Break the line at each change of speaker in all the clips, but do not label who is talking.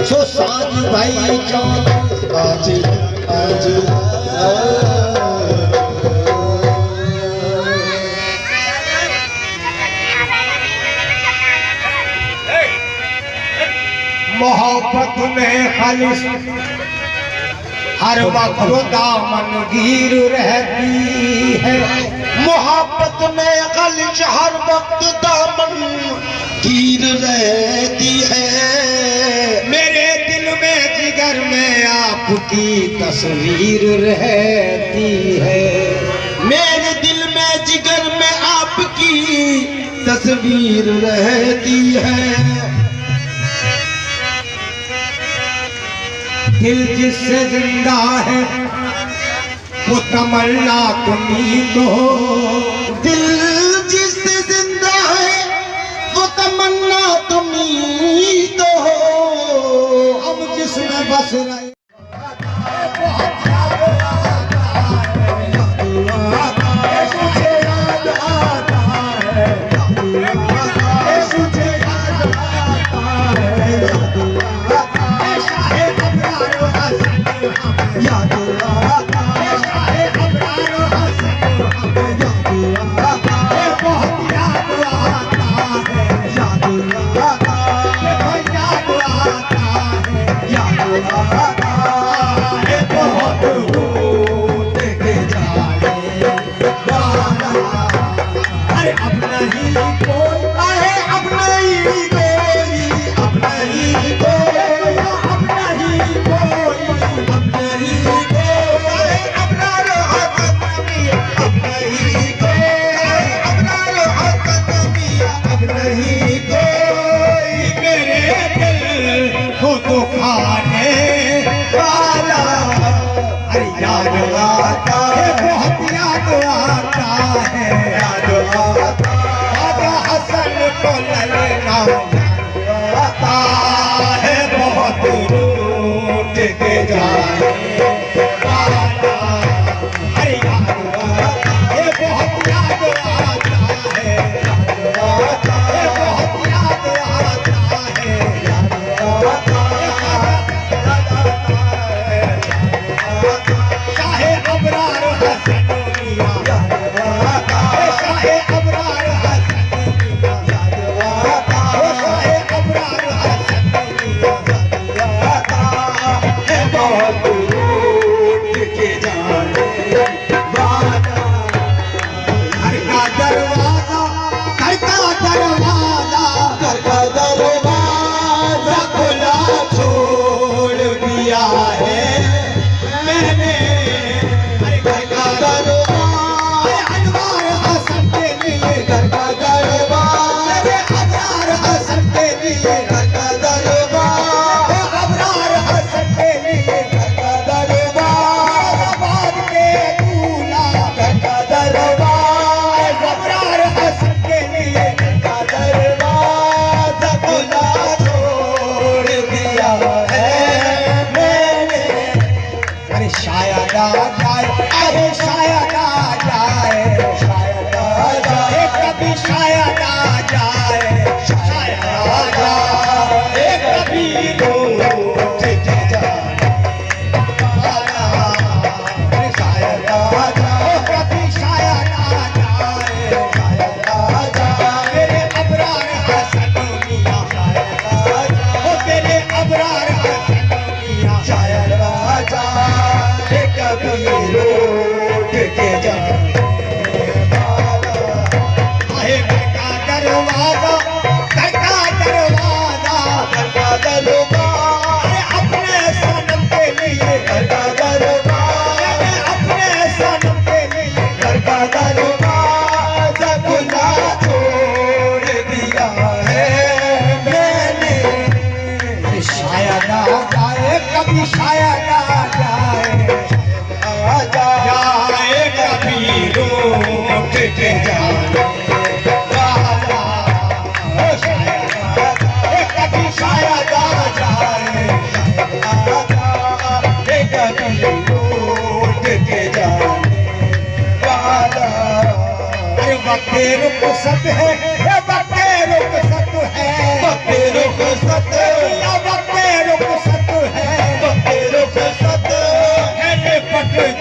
सो साज भाई चांद आज आज मोहब्बत में खालिश हर वक्त दामन गिर रहती है।
मोहब्बत में खालिश हर वक्त दामन गिर रहती है।
मेरे दिल में जिगर में आपकी तस्वीर रहती है।
मेरे दिल में जिगर में आपकी तस्वीर रहती है।
दिल जिससे जिंदा है वो तमन्ना तुम्ही तो हो।
दिल जिससे जिंदा है वो तमन्ना तुम्ही तो हो।
हम जिसमें बस रहे
वक्ते रुखसत है, वक्ते रुखसत है, वक्ते रुखसत है, वक्ते रुखसत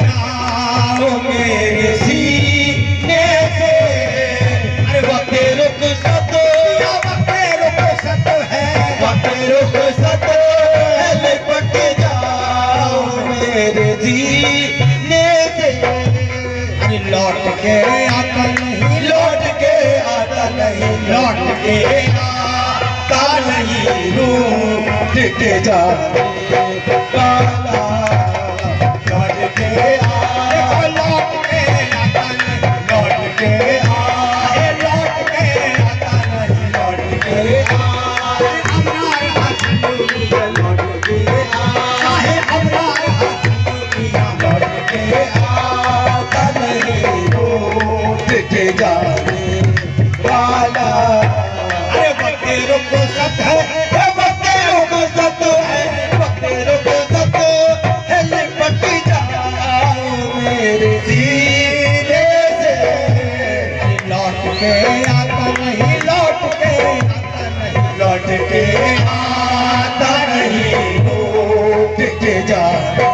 जाओ मेरे सीने से। अरे वक्त रुखसत या वक्त रुखसत है, वक्त रुखसत है, लिपट जाओ मेरे सीने से। अरे लौट के आता नहीं, लौट के आता नहीं, लौट के आता नहीं, रूठ के जाने वाला। लौट के आए, लौट के आता नहीं, लौट के आए, लौट के आता नहीं, लौट के आए। अमरार हसन मिया लौट के आए, अमरार हसन मिया लौट के आता नहीं, रूठ के जाने वाला। अरे वक्त रुखसत है, वक्त रुखसत है, वक्त रुखसत है, लिपट जाओ मेरे सीने से। लौट के आता नहीं, लौट के आता नहीं, लौट के आता नहीं, लौट के जाने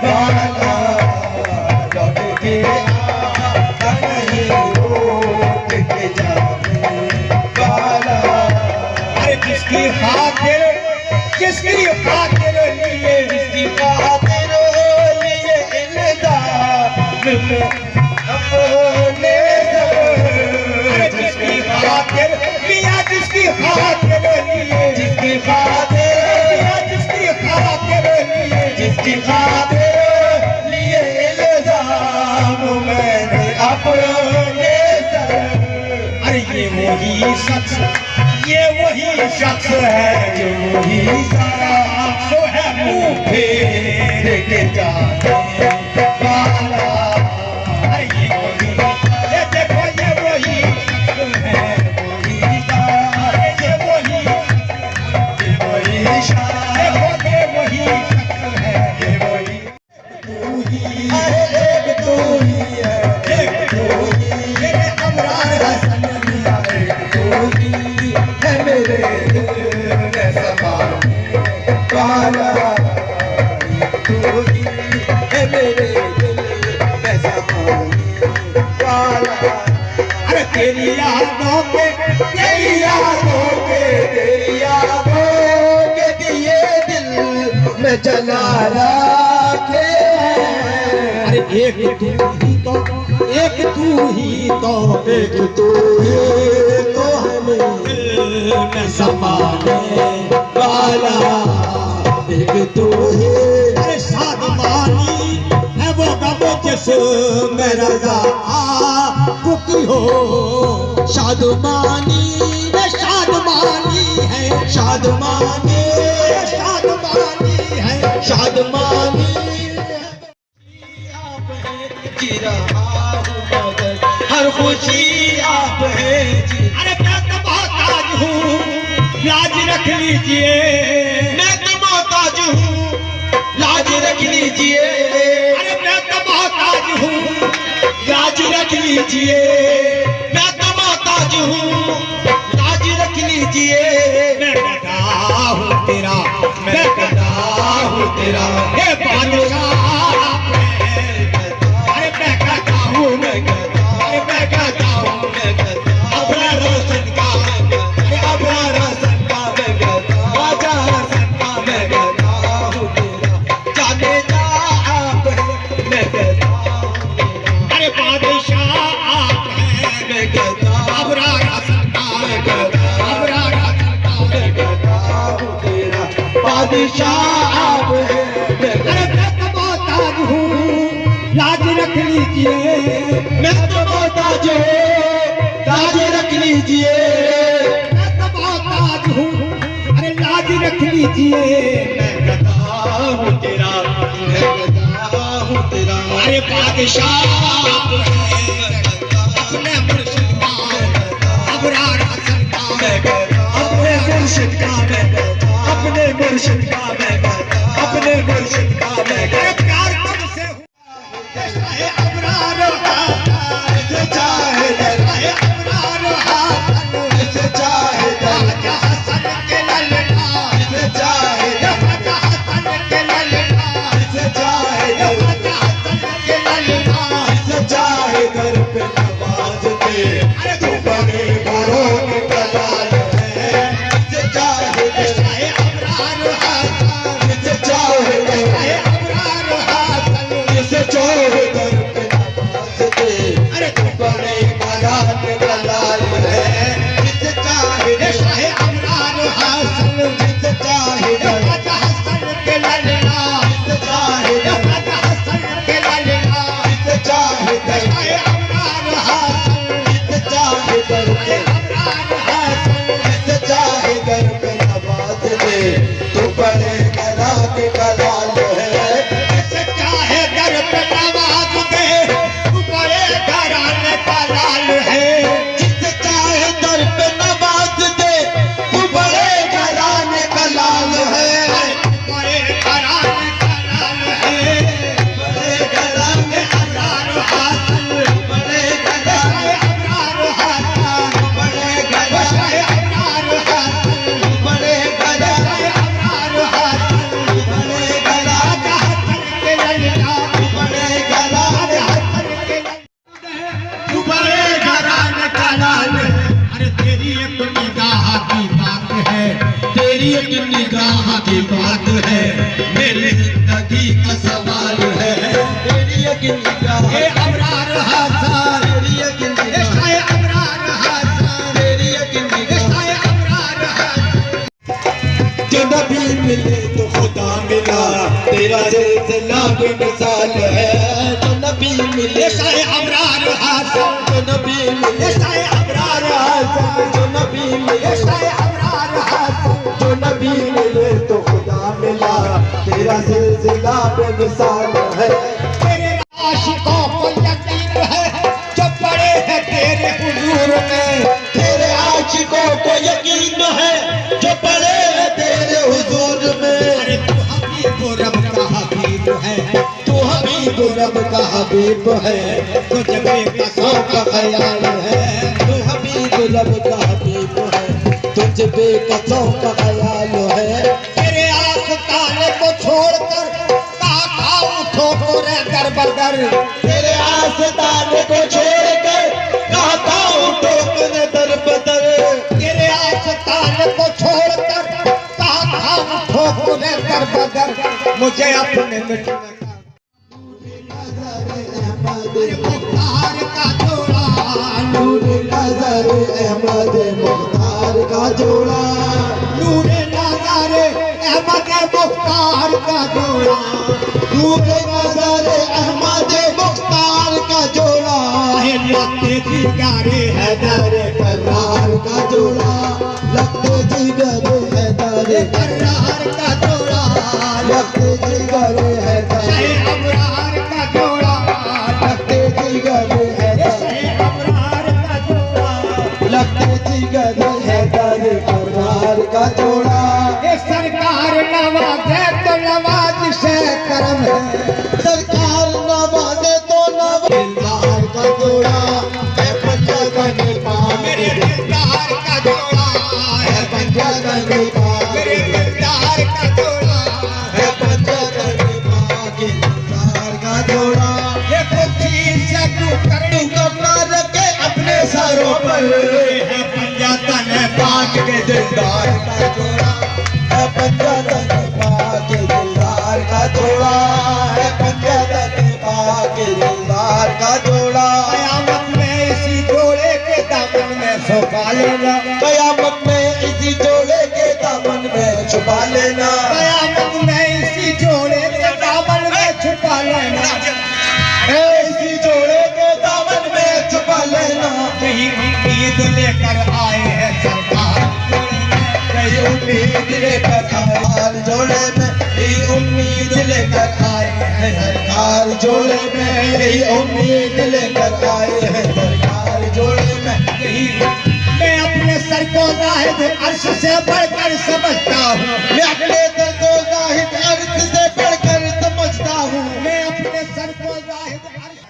वाला। लौट के आता नहीं, लौट के जाने वाला। अरे जिसकी खातिर, जिसकी खातिर लिए, जिसकी खातिर लिए इल्जाम में अपने अरे जिसकी खातिर लिया, जिसकी खातिर लिए, जिसकी खातिर लिया, जिसकी खातिर लिए, जिसकी खातिर लिए इल्जाम मैंने अपने सर। अरे ये वही शख्स, ये वही शख्स है, जो वही शख्स है मुंह फेर के जाने वाला। अरे ये वही, ये देखो ये वही शख्स है, वही शख्स, ये वही, ये वही शख्स, देखो ये वही शख्स है, ये वही। तू ही है, एक तू ही है, एक तू ही है, अमरार हसन मिया, एक तू ही है मेरे दिल में समाने वाला। तू ही है मेरे दिल में समाने वाला। अरे तेरी यादों के, तेरी यादों के, तेरी यादों के दिए दिल में जला रखे हैं। अरे एक तू ही तो, एक तू ही तो, एक तू ही तो हमें दिल में समाने वाला। एक तू ही, अरे शादमानी है वो गम जिसमें रज़ा आपकी हो। शादमानी है, शादमानी है, शादमानी, शादमानी है, शादमानी। आप है जी रहा हूँ मगर हर खुशी आप है जी। अरे मैं तो मोहताज हूँ, लाज रख लीजिए, मैं तो मोहताज हूँ, लाज रख लीजिए। अरे मैं तो मोहताज हूँ, लाज रख लीजिए, मैं तो मोहताज हूँ, लाज रख लीजिए। मैं गदा हूँ तेरा, मैं गदा हूँ तेरा, हे बादशाह। अरे मैं गदा हूँ, मैं गदा, अरे मैं गदा हूँ, मैं गदा, अपना रोशन का, अरे अपना रोशन का मैं गदा, राजा हसन का मैं गदा हूँ तेरा, जाने जा आप है मैं गदा हूँ तेरा। अरे बादशाह आप है मैं गदा, अपना रोशन का मैं गदा, अपना रोशन का मैं गदा हूँ तेरा, बादशाह आप है मैं गदा। अरे मैं तो मोहताज हूँ, लाज रख लीजिए, मैं तो मोहताज हूँ, लाज रख लीजिए। मैं तो मोहताज हूँ, अरे लाज रख लीजिए। मैं गदा हूँ तेरा, मैं गदा हूँ तेरा। अरे बादशाह आप हैं, अपने मुर्शिद का अबरार हसन का मैं गदा, अपने मुर्शिद का मैं गदा, अपने मुर्शिद का मैं गदा, अपने मुर्शिद का मैं गदा। प्यार तुमसे चाहे अबरार हाथ, चाहे अबरार हाथ, चाहे राजा हसन के ललना, चाहे राजा हसन के ललना, चाहे राजा नवाज दे, तू बड़े घराने का लाल है।
जिसे चाहे दर पे नवाज दे, तू बड़े घराने का लाल है।
बड़े घराने का लाल है।
बड़े घराने
अब्रार हासन,
बड़े घराने
अब्रार हासन,
बड़े घराने
अब्रार हासन,
बड़े घराने
अब्रार हासन,
बड़े घराने
के ललना,
बड़े घराने
तू बड़े घराने का लाल है। अरे तेरी एक निगाह की बात है,
तेरी एक निगाह की बात है, मेरी जिंदगी का सवाल है। तेरी एक निगाह,
ये अब्रार हासन,
तेरी एक निगाह,
ये अब्रार हासन,
तेरी एक निगाह।
ये अब्रार हासन।
जो नबी मिले तो खुदा मिला, तेरा सिलसिला बेमिसाल है। जो नबी मिले,
ये अब्रार हासन,
जो नबी मिले,
ये अब्रार हासन,
जो नबी मिले,
ये अब्रार हासन।
जो नबी मिले तो खुदा मिला, तेरा सिलसिला बेमिसाल है।
तेरे आशिकों को यकीन है, जो पड़े हैं तेरे हुजूर में।
तेरे आशिकों को यकीन है, जो पड़े हैं तेरे हुजूर में।
अरे तू हबीब रब का हबीब है,
तू हबीब रब का हबीब है,
तुझ बेकसों
का ख्याल है। तू हबीब रब का हबीब है, तुझ बेकसों का ख्याल है।
तेरे आस्ताने को छोड़कर काका उठो पूरे दर बदर।
तेरे आस्ताने को छोड़कर कहता हूँ ठोकने दर बदर।
तेरे आस्ताने को छोड़कर काका उठो पूरे दर बदर। मुझे अपने मिटने मुख्तार का जोड़ा,
नूरे नजर अहमद मुख्तार का जोड़ा,
नूरे नज़ारे अहमद मुख्तार का जोड़ा।
नूरे नजर अहमद मुख्तार का जोड़ा,
लगते जिगारे
हैदर करार का जोड़ा, लगते जिगर हैदर
करार का जोड़ा,
लगते जिगर हैदर,
अब्रार का जोड़ा,
लगते जिगर हैदर,
अब्रार का जोड़ा।
लगते जिगर हैदर करार का जोड़ा।
ये सरकार नवाजे तो नवाज से करम है,
सरकार नवाजे तो नवाज का जोड़ा है। पंजा का नेपाल,
मेरे दिलदार का जोड़ा
है
है,
पंजा का नेपाल,
मेरे दिलदार का जोड़ा
है पंजा का नेपाल, दिलदार का जोड़ा।
ये खुशी से तू कर
तू कपड़ा रखे अपने सरों पर,
है पंजा तन पाक के दिलदार
का जोड़ा है। पंजा का नेपाल के दिलदार का जोड़ा है। पंजा का नेपाल के दिलदार का जोड़ा।
कयामत में इसी जोड़े के दामन में छुपा लेना,
कयामत में इसी जोड़े के दामन में छुपा लेना,
कयामत में इसी जोड़े के दामन में छुपा लेना।
इसी जोड़े के दामन में छुपा लेना।
कहीं उम्मीद लेकर आए हैं सरकार जोड़े में,
कई उम्मीद लेकर आए जोड़े में, कई उम्मीद लेकर आए हैं सरकार जोड़े में, कई उम्मीद लेकर आए हैं सरकार जोड़े में।
कहीं मैं अपने सर को जाहिद अर्श से बढ़कर समझता हूँ,
मैं अपने सर को जाहिद अर्श से बढ़कर समझता हूँ।
मैं अपने सर को जाहिद अर्श